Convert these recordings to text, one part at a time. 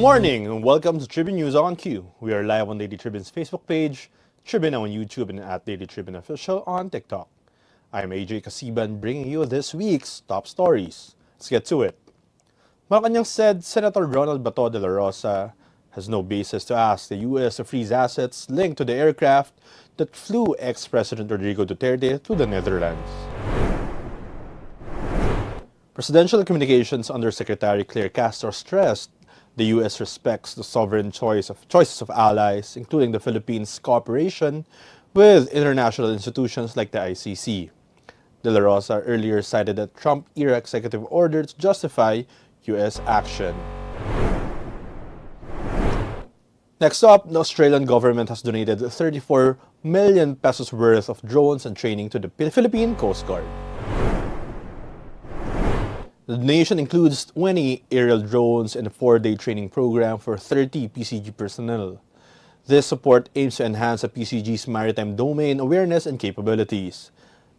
morning and welcome to Tribune News on Q. We are live on Daily Tribune's Facebook page, Tribune on YouTube, and at Daily Tribune Official on TikTok. I'm AJ Kasiban bringing you this week's top stories. Let's get to it. Malacanang said Senator Ronald Bato de la Rosa has no basis to ask the U.S. to freeze assets linked to the aircraft that flew ex-President Rodrigo Duterte to the Netherlands. Presidential Communications Undersecretary Claire Castro stressed the U.S. respects the sovereign choices of allies, including the Philippines' cooperation with international institutions like the ICC. De la Rosa earlier cited a Trump-era executive order to justify U.S. action. Next up, the Australian government has donated 34 million pesos worth of drones and training to the Philippine Coast Guard. The donation includes 20 aerial drones and a 4-day training program for 30 PCG personnel. This support aims to enhance the PCG's maritime domain awareness and capabilities.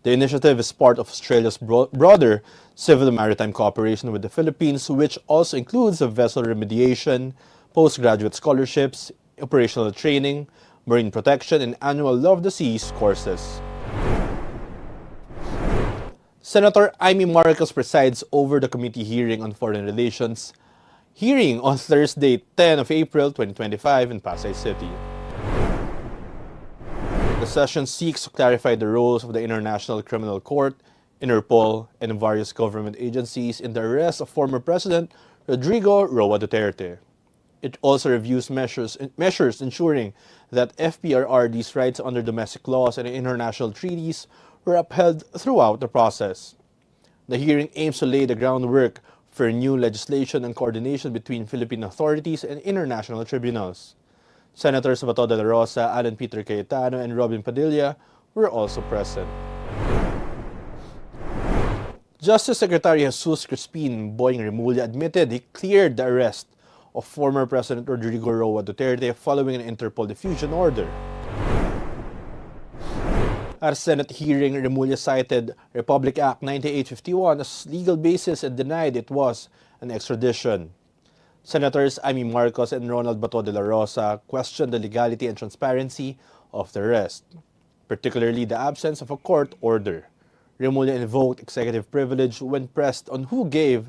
The initiative is part of Australia's broader civil maritime cooperation with the Philippines, which also includes a vessel remediation, postgraduate scholarships, operational training, marine protection, and annual Love the Seas courses. Senator Amy Marcos presides over the committee hearing on foreign relations hearing on Thursday, 10 of April 2025 in Pasay City. The session seeks to clarify the roles of the International Criminal Court, Interpol, and various government agencies in the arrest of former President Rodrigo Roa Duterte. It also reviews measures ensuring that FPRRD's rights under domestic laws and international treaties were upheld throughout the process. The hearing aims to lay the groundwork for new legislation and coordination between Philippine authorities and international tribunals. Senators Bato de la Rosa, Alan Peter Cayetano, and Robin Padilla were also present. Justice Secretary Jesus Crispin Boying Remulla admitted he cleared the arrest of former President Rodrigo Roa Duterte following an Interpol diffusion order. At a Senate hearing, Remulla cited Republic Act 9851 as legal basis and denied it was an extradition. Senators Amy Marcos and Ronald Bato de la Rosa questioned the legality and transparency of the arrest, particularly the absence of a court order. Remulla invoked executive privilege when pressed on who gave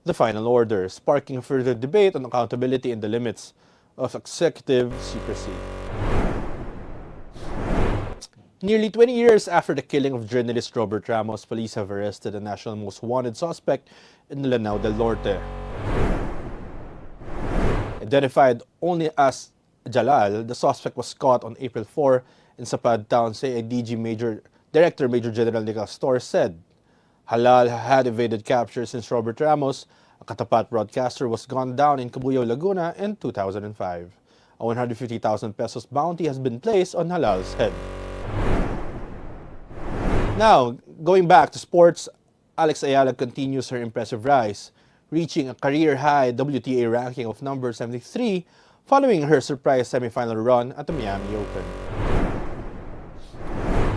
the final order, sparking a further debate on accountability and the limits of executive secrecy. Nearly 20 years after the killing of journalist Robert Ramos, police have arrested the national most wanted suspect in Lanao del Norte. Identified only as Jalal, the suspect was caught on April 4 in Sapad Town, CIDG Director Major General Nicolas Torres said. Halal had evaded capture since Robert Ramos, a katapat broadcaster, was gunned down in Cabuyao, Laguna in 2005. A 150,000 pesos bounty has been placed on Halal's head. Now, going back to sports, Alex Ayala continues her impressive rise, reaching a career-high WTA ranking of number 73 following her surprise semifinal run at the Miami Open.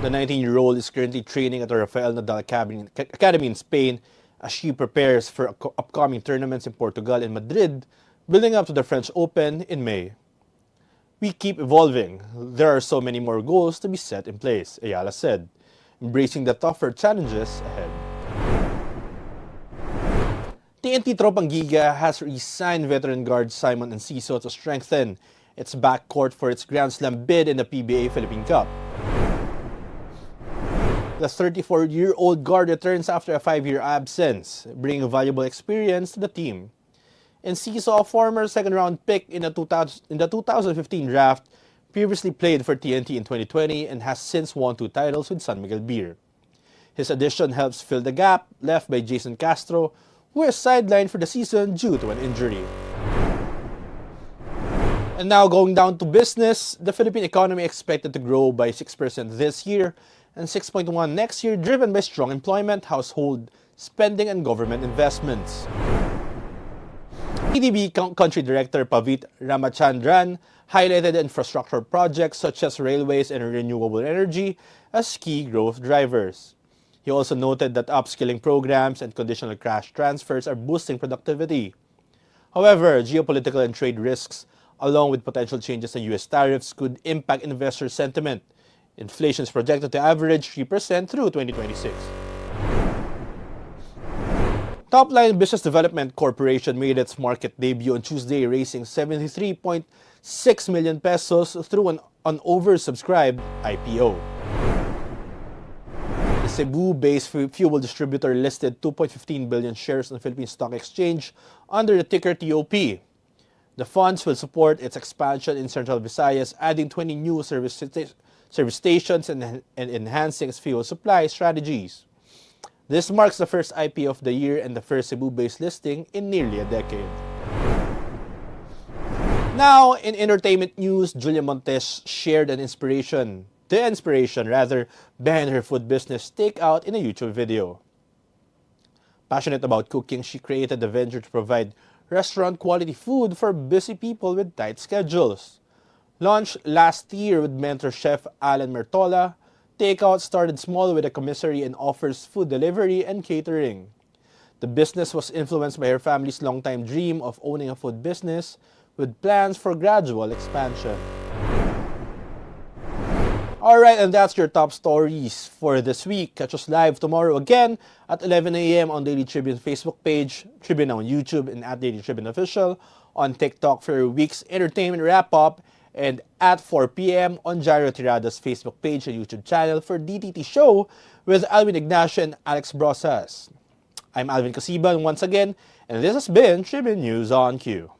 The 19-year-old is currently training at the Rafael Nadal Academy in Spain as she prepares for upcoming tournaments in Portugal and Madrid, building up to the French Open in May. We keep evolving. There are so many more goals to be set in place, Ayala said, embracing the tougher challenges ahead. TNT Tropang Giga has re-signed veteran guard Simon Enciso to strengthen its backcourt for its Grand Slam bid in the PBA Philippine Cup. The 34-year-old guard returns after a 5-year absence, bringing valuable experience to the team. Enciso, a former second-round pick in the 2015 draft, previously played for TNT in 2020 and has since won 2 titles with San Miguel Beer. His addition helps fill the gap left by Jason Castro, who is sidelined for the season due to an injury. And now going down to business, the Philippine economy expected to grow by 6% this year and 6.1% next year, driven by strong employment, household spending, and government investments. PDB Country Director Pavit Ramachandran highlighted infrastructure projects such as railways and renewable energy as key growth drivers. He also noted that upskilling programs and conditional cash transfers are boosting productivity. However, geopolitical and trade risks, along with potential changes in U.S. tariffs, could impact investor sentiment. Inflation is projected to average 3% through 2026. Topline Business Development Corporation made its market debut on Tuesday, raising 73.6 million pesos through an oversubscribed IPO. The Cebu-based fuel distributor listed 2.15 billion shares on the Philippine Stock Exchange under the ticker TOP. The funds will support its expansion in Central Visayas, adding 20 new service stations and enhancing its fuel supply strategies. This marks the first IPO of the year and the first Cebu-based listing in nearly a decade. Now, in entertainment news, Julia Montes shared the inspiration behind her food business Takeout in a YouTube video. Passionate about cooking, she created the venture to provide restaurant-quality food for busy people with tight schedules. Launched last year with mentor chef Alan Mertola, Takeout started small with a commissary and offers food delivery and catering. The business was influenced by her family's longtime dream of owning a food business with plans for gradual expansion. Alright, and that's your top stories for this week. Catch us live tomorrow again at 11 a.m. on Daily Tribune Facebook page, Tribune on YouTube, and at Daily Tribune Official on TikTok for your week's entertainment wrap-up, and at 4 p.m. on Jairo Tirada's Facebook page and YouTube channel for DTT Show with Alvin Ignacio and Alex Brosas. I'm Alvin Kasiban once again, and this has been Tribune News on Cue.